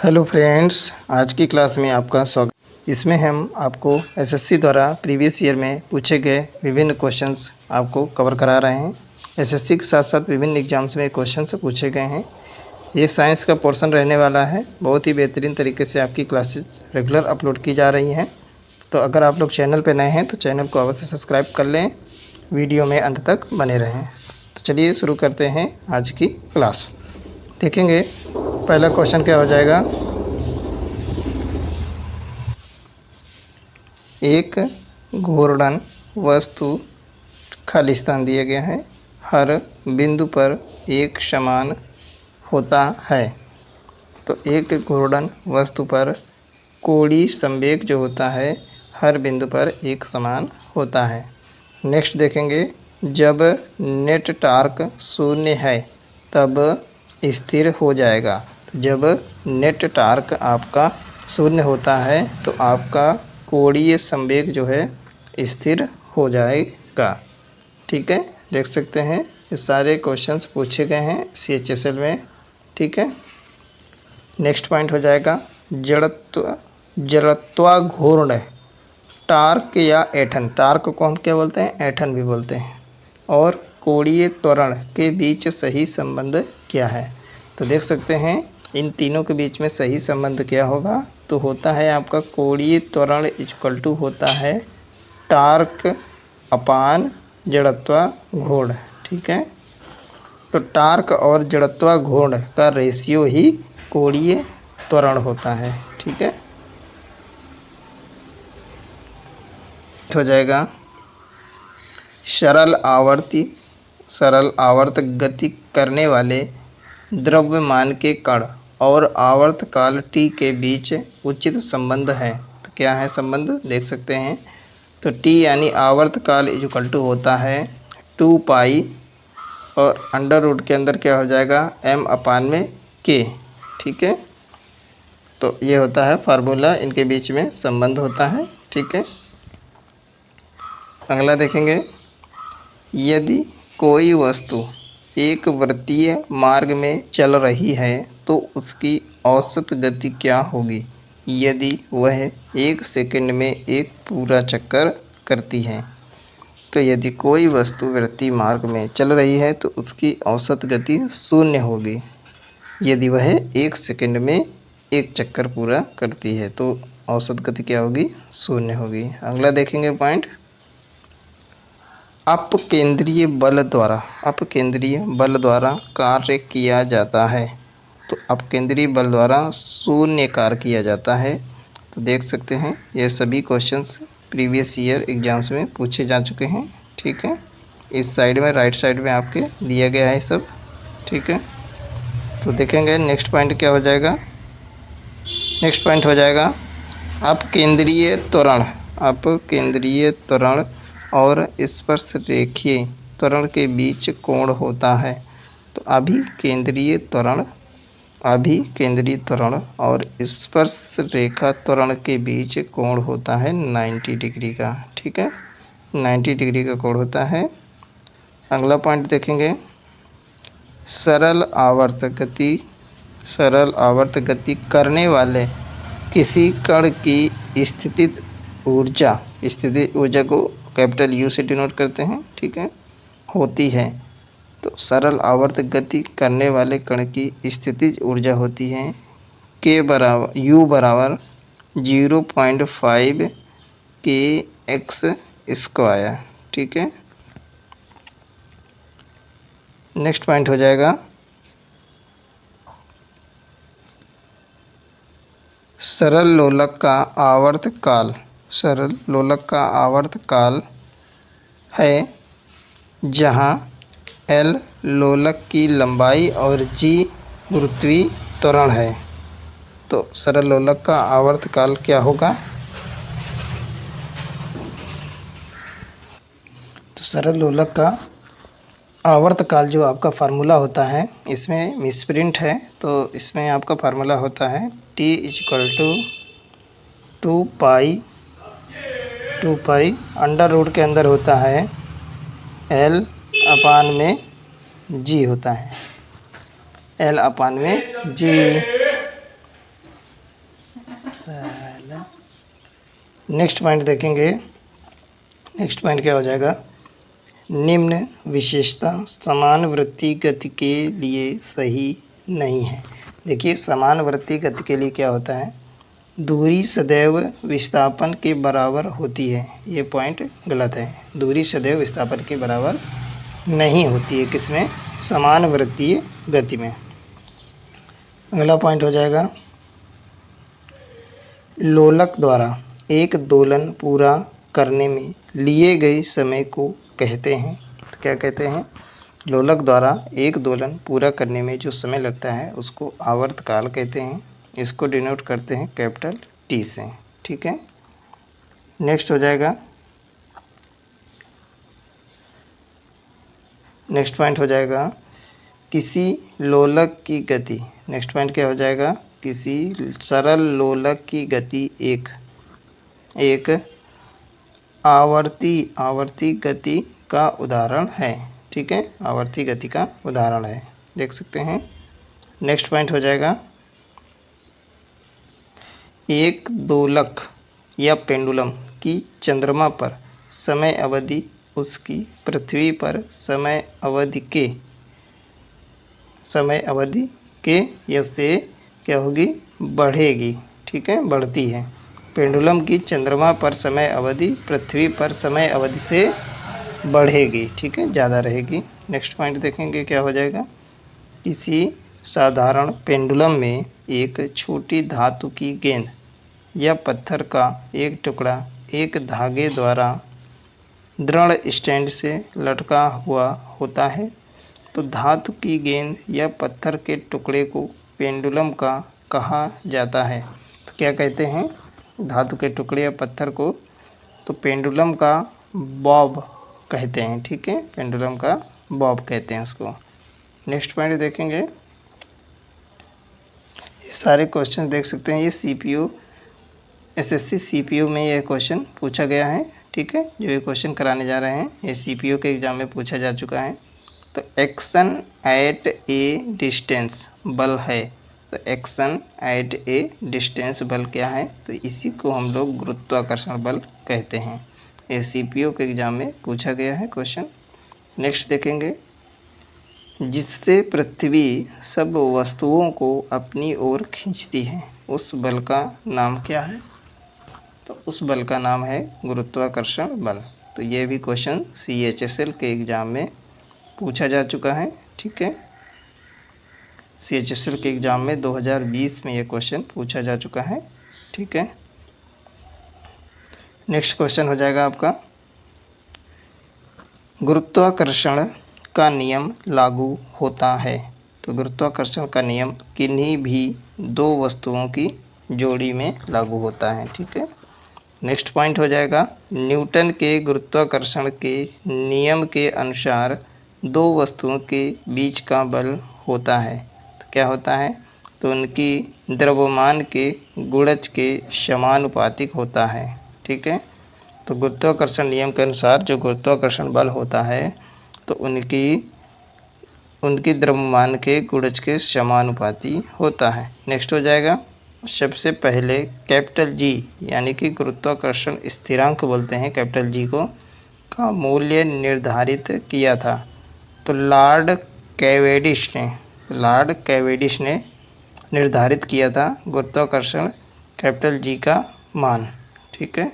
Hello friends, आज की class में आपका स्वागत। इसमें हम आपको एसएससी द्वारा प्रीवियस ईयर में पूछे गए विभिन्न क्वेश्चंस आपको कवर करा रहे हैं। एसएससी के साथ साथ विभिन्न एग्जाम्स में क्वेश्चंस पूछे गए हैं। ये साइंस का पोर्शन रहने वाला है। बहुत ही बेहतरीन तरीके से आपकी क्लासेस रेगुलर अपलोड की जा रही हैं। तो अगर आप लोग चैनल पर नए हैं तो चैनल को अवश्य सब्सक्राइब कर लें, वीडियो में अंत तक बने रहें। तो चलिए शुरू करते हैं आज की क्लास। देखेंगे पहला क्वेश्चन क्या हो जाएगा। एक घूर्णन वस्तु खाली स्थान दिया गया है, हर बिंदु पर एक समान होता है। तो एक घूर्णन वस्तु पर कोणीय संवेग जो होता है हर बिंदु पर एक समान होता है। नेक्स्ट देखेंगे, जब नेट टॉर्क शून्य है तब स्थिर हो जाएगा। जब नेट टॉर्क आपका शून्य होता है तो आपका कोणीय संवेग जो है स्थिर हो जाएगा। ठीक है, देख सकते हैं ये सारे क्वेश्चंस पूछे गए हैं CHSL में। ठीक है, नेक्स्ट पॉइंट हो जाएगा जड़त्वाघूर्ण टार्क या ऐंठन। टार्क को हम क्या बोलते हैं, ऐंठन भी बोलते हैं। और कोणीय त्वरण के बीच सही संबंध क्या है। तो देख सकते हैं इन तीनों के बीच में सही संबंध क्या होगा, तो होता है आपका कोणीय त्वरण इक्वल टू होता है टार्क अपान जड़त्वाघूर्ण। ठीक है, तो टार्क और जड़त्वाघूर्ण का रेशियो ही कोणीय त्वरण होता है। ठीक है, हो जाएगा सरल आवर्त गति करने वाले द्रव्यमान के कण और आवर्तकाल t के बीच उचित संबंध है। तो क्या है संबंध, देख सकते हैं। तो t यानी आवर्तकाल इक्वल टू होता है 2 पाई और अंडर रूट के अंदर क्या हो जाएगा m अपान में k। ठीक है, तो ये होता है फार्मूला, इनके बीच में संबंध होता है। ठीक है, अगला देखेंगे, यदि कोई वस्तु एक वृत्तीय मार्ग में चल रही है तो उसकी औसत गति क्या होगी यदि वह 1 सेकंड में एक पूरा चक्कर करती है। तो यदि कोई वस्तु वृत्तीय मार्ग में चल रही है तो उसकी औसत गति 0 होगी यदि वह 1 सेकंड में एक चक्कर पूरा करती है, तो औसत गति क्या होगी, 0 होगी। अगला देखेंगे पॉइंट, अपकेंद्रीय बल द्वारा कार्य किया जाता है। तो अपकेंद्रीय बल द्वारा शून्य कार्य किया जाता है। तो देख सकते हैं ये सभी क्वेश्चंस प्रीवियस ईयर एग्जाम्स में पूछे जा चुके हैं। ठीक है, इस साइड में राइट साइड में आपके दिया गया है सब। ठीक है, तो देखेंगे नेक्स्ट पॉइंट क्या हो जाएगा। नेक्स्ट पॉइंट हो जाएगा अपकेंद्रीय त्वरण और स्पर्श रेखीय त्वरण के बीच कोण होता है। तो अभिकेंद्रीय त्वरण और स्पर्श रेखा त्वरण के बीच कोण होता है 90 डिग्री का। ठीक है, 90 डिग्री का कोण होता है। अगला पॉइंट देखेंगे, सरल आवर्त गति करने वाले किसी कण की स्थितिज ऊर्जा को कैपिटल U से डिनोट करते हैं। ठीक है, होती है। तो सरल आवर्त गति करने वाले कण की स्थितिज ऊर्जा होती है U बराबर 0.5 kx²। ठीक है, नेक्स्ट पॉइंट हो जाएगा सरल लोलक का आवर्तकाल है जहाँ L लोलक की लंबाई और G गुरुत्वीय त्वरण है। तो सरल लोलक का आवर्तकाल क्या होगा, तो सरल लोलक का आवर्तकाल जो आपका फार्मूला होता है, इसमें मिसप्रिंट है तो इसमें आपका फार्मूला होता है T = 2 पाई अंडर रूट के अंदर होता है L अपान में G होता है, L अपान में G। नेक्स्ट पॉइंट देखेंगे। नेक्स्ट पॉइंट क्या हो जाएगा, निम्न विशेषता समान वृत्तीय गति के लिए सही नहीं है। देखिए समान वृत्तीय गति के लिए क्या होता है, दूरी सदैव विस्थापन के बराबर होती है। ये पॉइंट गलत है, दूरी सदैव विस्थापन के बराबर नहीं होती है किसमें, समान वृत्तीय गति में। अगला पॉइंट हो जाएगा, लोलक द्वारा एक दोलन पूरा करने में लिए गए समय को कहते हैं। तो क्या कहते हैं, लोलक द्वारा एक दोलन पूरा करने में जो समय लगता है उसको आवर्तकाल कहते हैं। इसको डिनोट करते हैं कैपिटल टी से। ठीक है, नेक्स्ट हो जाएगा, नेक्स्ट पॉइंट हो जाएगा किसी लोलक की गति। नेक्स्ट पॉइंट क्या हो जाएगा, किसी सरल लोलक की गति एक आवर्ती गति का उदाहरण है। ठीक है, आवर्ती गति का उदाहरण है, देख सकते हैं। नेक्स्ट पॉइंट हो जाएगा, एक दोलक या पेंडुलम की चंद्रमा पर समय अवधि उसकी पृथ्वी पर समय अवधि के या से क्या होगी, बढ़ेगी। ठीक है, बढ़ती है। पेंडुलम की चंद्रमा पर समय अवधि पृथ्वी पर समय अवधि से बढ़ेगी। ठीक है, ज़्यादा रहेगी। नेक्स्ट पॉइंट देखेंगे क्या हो जाएगा, किसी साधारण पेंडुलम में एक छोटी धातु की गेंद या पत्थर का एक टुकड़ा एक धागे द्वारा दृढ़ स्टैंड से लटका हुआ होता है। तो धातु की गेंद या पत्थर के टुकड़े को पेंडुलम का कहा जाता है। तो क्या कहते हैं, धातु के टुकड़े या पत्थर को तो पेंडुलम का बॉब कहते हैं। ठीक है, पेंडुलम का बॉब कहते हैं उसको। नेक्स्ट पॉइंट देखेंगे, ये सारे क्वेश्चन देख सकते हैं, ये सीपीयू एसएससी सीपीयू में ये क्वेश्चन पूछा गया है। ठीक है, जो ये क्वेश्चन कराने जा रहे हैं ये सीपीयू के एग्ज़ाम में पूछा जा चुका है। तो एक्शन एट ए डिस्टेंस बल है। तो एक्शन एट ए डिस्टेंस बल क्या है, तो इसी को हम लोग गुरुत्वाकर्षण बल कहते हैं। ये सीपीयू के एग्ज़ाम में पूछा गया है क्वेश्चन। नेक्स्ट देखेंगे, जिससे पृथ्वी सब वस्तुओं को अपनी ओर खींचती है उस बल का नाम क्या है, तो उस बल का नाम है गुरुत्वाकर्षण बल। तो ये भी क्वेश्चन CHSL के एग्ज़ाम में पूछा जा चुका है। ठीक है, CHSL के एग्ज़ाम में 2020 में ये क्वेश्चन पूछा जा चुका है। ठीक है, नेक्स्ट क्वेश्चन हो जाएगा आपका, गुरुत्वाकर्षण का नियम लागू होता है। तो गुरुत्वाकर्षण का नियम किन्हीं भी दो वस्तुओं की जोड़ी में लागू होता है। ठीक है, नेक्स्ट पॉइंट हो जाएगा, न्यूटन के गुरुत्वाकर्षण के नियम के अनुसार दो वस्तुओं के बीच का बल होता है। तो क्या होता है, तो उनकी द्रव्यमान के गुणज के समानुपातिक होता है। ठीक है, तो गुरुत्वाकर्षण नियम के अनुसार जो गुरुत्वाकर्षण बल होता है तो उनकी द्रव्यमान के गुणज के समानुपाती होता है। नेक्स्ट हो जाएगा, सबसे पहले कैपिटल जी यानी कि गुरुत्वाकर्षण स्थिरांक बोलते हैं कैपिटल जी को, का मूल्य निर्धारित किया था। तो लॉर्ड कैवेडिश ने निर्धारित किया था गुरुत्वाकर्षण कैपिटल जी का मान। ठीक है,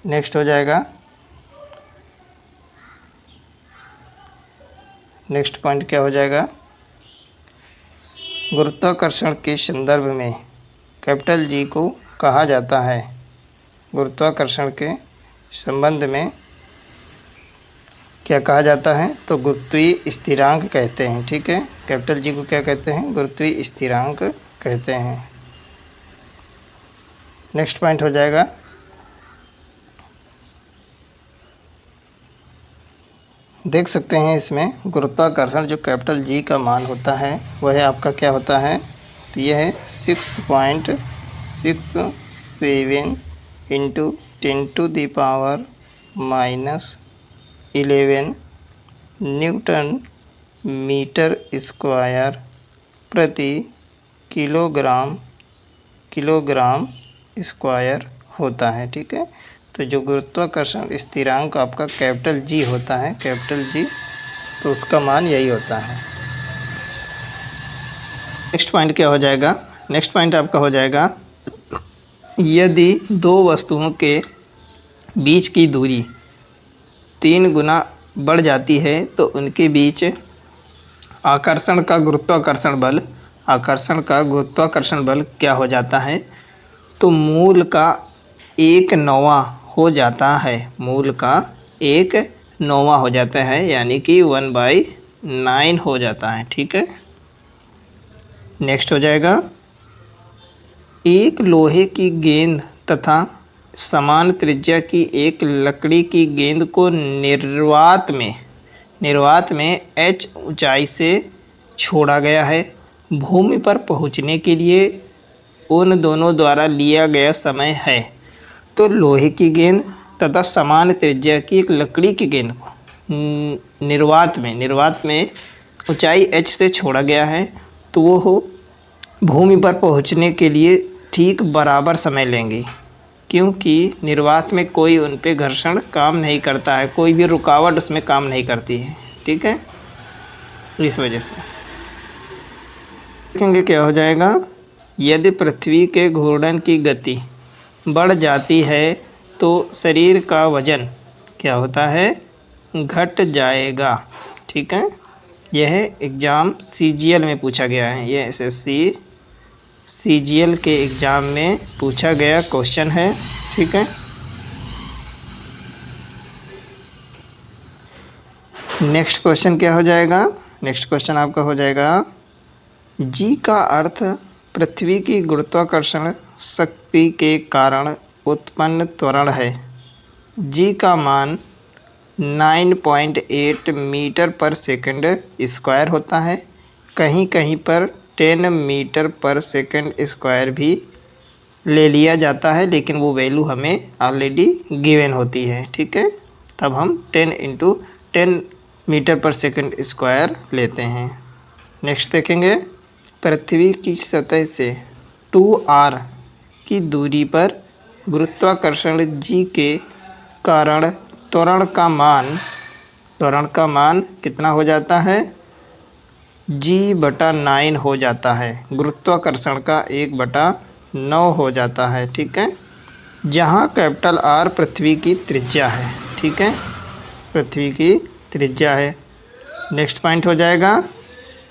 नेक्स्ट हो जाएगा, नेक्स्ट पॉइंट क्या हो जाएगा, गुरुत्वाकर्षण के संदर्भ में कैपिटल जी को कहा जाता है, गुरुत्वाकर्षण के संबंध में क्या कहा जाता है, तो गुरुत्वीय स्थिरांक कहते हैं। ठीक है, कैपिटल जी को क्या कहते हैं, गुरुत्वीय स्थिरांक कहते हैं। नेक्स्ट पॉइंट हो जाएगा, देख सकते हैं इसमें गुरुत्वाकर्षण जो कैपिटल जी का मान होता है वह आपका क्या होता है, तो यह है 6.67 इंटू 10⁻⁻11 न्यूटन मीटर स्क्वायर प्रति किलोग्राम स्क्वायर होता है। ठीक है, तो जो गुरुत्वाकर्षण स्थिरांक आपका कैपिटल जी होता है, कैपिटल जी, तो उसका मान यही होता है। नेक्स्ट पॉइंट क्या हो जाएगा? नेक्स्ट पॉइंट आपका हो जाएगा, यदि दो वस्तुओं के बीच की दूरी 3 गुना बढ़ जाती है तो उनके बीच आकर्षण का गुरुत्वाकर्षण बल क्या हो जाता है? तो मूल का 1/9 हो जाता है। मूल का 1/9 हो जाता है, यानी कि 1/9 हो जाता है। ठीक है, नेक्स्ट हो जाएगा, एक लोहे की गेंद तथा समान त्रिज्या की एक लकड़ी की गेंद को निर्वात में h ऊंचाई से छोड़ा गया है। भूमि पर पहुंचने के लिए उन दोनों द्वारा लिया गया समय है। तो लोहे की गेंद तथा समान त्रिज्या की एक लकड़ी की गेंद को निर्वात में ऊंचाई h से छोड़ा गया है, तो वो भूमि पर पहुंचने के लिए ठीक बराबर समय लेंगे, क्योंकि निर्वात में कोई उन पे घर्षण काम नहीं करता है, कोई भी रुकावट उसमें काम नहीं करती है। ठीक है, इस वजह से देखेंगे क्या हो जाएगा, यदि पृथ्वी के घूर्णन की गति बढ़ जाती है तो शरीर का वजन क्या होता है? घट जाएगा। ठीक है, यह एग्ज़ाम CGL में पूछा गया है, यह SSC CGL के एग्ज़ाम में पूछा गया क्वेश्चन है। ठीक है, नेक्स्ट क्वेश्चन क्या हो जाएगा? नेक्स्ट क्वेश्चन आपका हो जाएगा, जी का अर्थ पृथ्वी की गुरुत्वाकर्षण शक्ति के कारण उत्पन्न त्वरण है। जी का मान 9.8 मीटर पर सेकंड स्क्वायर होता है। कहीं कहीं पर 10 मीटर पर सेकंड स्क्वायर भी ले लिया जाता है, लेकिन वो वैल्यू हमें ऑलरेडी गिवन होती है। ठीक है, तब हम 10 × 10 मीटर पर सेकंड स्क्वायर लेते हैं। नेक्स्ट देखेंगे, पृथ्वी की सतह से 2r की दूरी पर गुरुत्वाकर्षण जी के कारण त्वरण का मान कितना हो जाता है? g/9 हो जाता है। गुरुत्वाकर्षण का 1/9 हो जाता है। ठीक है, जहाँ कैपिटल R पृथ्वी की त्रिज्या है। ठीक है, पृथ्वी की त्रिज्या है। नेक्स्ट पॉइंट हो जाएगा,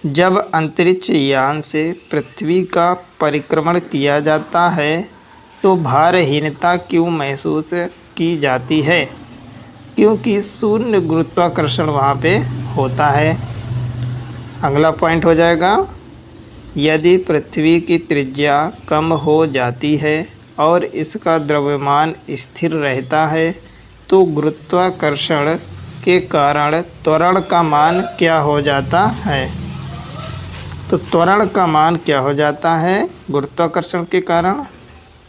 जब अंतरिक्ष यान से पृथ्वी का परिक्रमण किया जाता है तो भारहीनता क्यों महसूस की जाती है? क्योंकि शून्य गुरुत्वाकर्षण वहाँ पे होता है। अगला पॉइंट हो जाएगा, यदि पृथ्वी की त्रिज्या कम हो जाती है और इसका द्रव्यमान स्थिर रहता है तो गुरुत्वाकर्षण के कारण त्वरण का मान क्या हो जाता है? तो त्वरण का मान क्या हो जाता है? गुरुत्वाकर्षण के कारण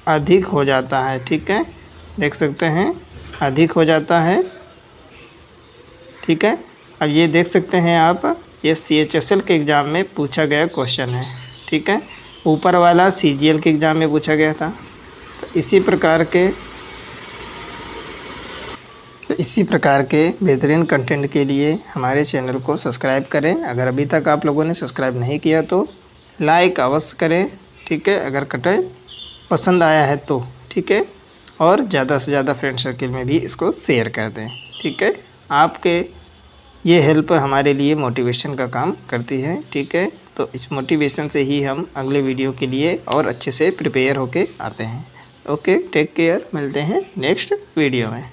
अधिक हो जाता है। ठीक है, देख सकते हैं, अधिक हो जाता है। ठीक है, अब ये देख सकते हैं आप, ये CHSL के एग्ज़ाम में पूछा गया क्वेश्चन है। ठीक है, ऊपर वाला CGL के एग्ज़ाम में पूछा गया था। तो इसी प्रकार के बेहतरीन कंटेंट के लिए हमारे चैनल को सब्सक्राइब करें। अगर अभी तक आप लोगों ने सब्सक्राइब नहीं किया तो लाइक अवश्य करें। ठीक है, अगर कंटेंट पसंद आया है तो ठीक है, और ज़्यादा से ज़्यादा फ्रेंड सर्किल में भी इसको शेयर कर दें। ठीक है, आपके ये हेल्प हमारे लिए मोटिवेशन का काम करती है। ठीक है, तो इस मोटिवेशन से ही हम अगले वीडियो के लिए और अच्छे से प्रिपेयर होके आते हैं। ओके, टेक केयर, मिलते हैं नेक्स्ट वीडियो में।